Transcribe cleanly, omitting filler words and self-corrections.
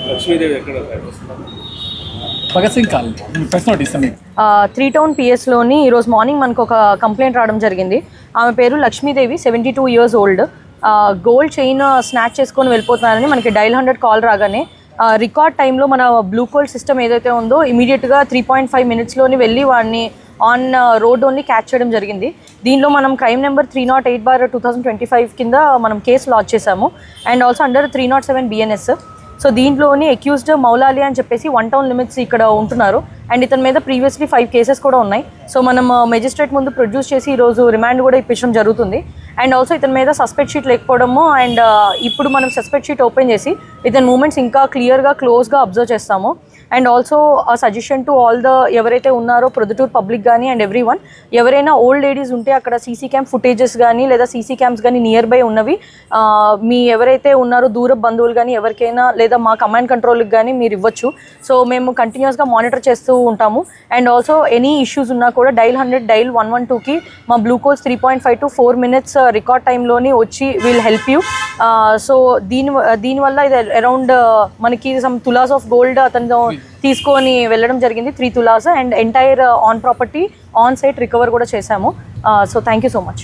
లక్ష్మీదేవి ఎక్కడ? Bhagat Singh colony press note ఇస్తాను. 3 town పిఎస్లోని ఈరోజు మార్నింగ్ మనకు ఒక కంప్లైంట్ రావడం జరిగింది. ఆమె పేరు Lakshmidevi, 72 years old. Gold chain snatch చేసుకొని వెళ్ళిపోతున్నారని మనకి డైల్ 100 కాల్ రాగానే రికార్డ్ టైంలో మన బ్లూ కోల్డ్ సిస్టమ్ ఏదైతే ఉందో ఇమీడియట్గా 3.5 minutesలోని వెళ్ళి వాడిని ఆన్ రోడ్ ఓన్లీ క్యాచ్ చేయడం జరిగింది. దీనిలో మనం క్రైమ్ నెంబర్ 308/2025 కింద మనం కేసు లాంచ్ చేశాము. And also under 307 BNS. So దీంట్లోని అక్యూజ్డ్ మౌలాలి అని చెప్పేసి 1 town లిమిట్స్ ఇక్కడ ఉంటున్నారు. అండ్ ఇతని మీద ప్రీవియస్లీ 5 cases కూడా ఉన్నాయి. సో మనం మెజిస్ట్రేట్ ముందు ప్రొడ్యూస్ చేసి ఈరోజు రిమాండ్ కూడా ఇప్పించడం జరుగుతుంది. అండ్ ఆల్సో ఇతని మీద సస్పెక్ట్ షీట్ లేకపోవడము అండ్ ఇప్పుడు మనం సస్పెక్ట్ షీట్ ఓపెన్ చేసి ఇతని మూమెంట్స్ ఇంకా క్లియర్గా క్లోజ్గా అబ్జర్వ్ చేస్తాము. And also suggestion to all the ఎవరైతే ఉన్నారో ప్రొద్దుటూరు పబ్లిక్ కానీ అండ్ ఎవ్రీవన్, ఎవరైనా ఓల్డ్ లేడీస్ ఉంటే అక్కడ సీసీ క్యామ్ ఫుటేజెస్ కానీ లేదా సీసీ క్యామ్స్ కానీ నియర్ బై ఉన్నవి మీ ఎవరైతే ఉన్నారో దూర బంధువులు కానీ ఎవరికైనా లేదా మా కమాండ్ కంట్రోల్కి కానీ మీరు ఇవ్వచ్చు. సో మేము కంటిన్యూస్గా మానిటర్ చేస్తూ ఉంటాము. అండ్ ఆల్సో ఎనీ ఇష్యూస్ ఉన్నా కూడా డైల్ 100 డైల్ 112కి మా బ్లూ కోల్స్ 3.5 to 4 minutes రికార్డ్ టైంలోని వచ్చి విల్ హెల్ప్ యూ. సో దీనివల్ల ఇది అరౌండ్ మనకి సమ్ తులాస్ ఆఫ్ గోల్డ్ అతను తీసుకొని వెళ్ళడం జరిగింది, 3 tulas. And entire on property on site recover కూడా చేశాము. So thank you so much.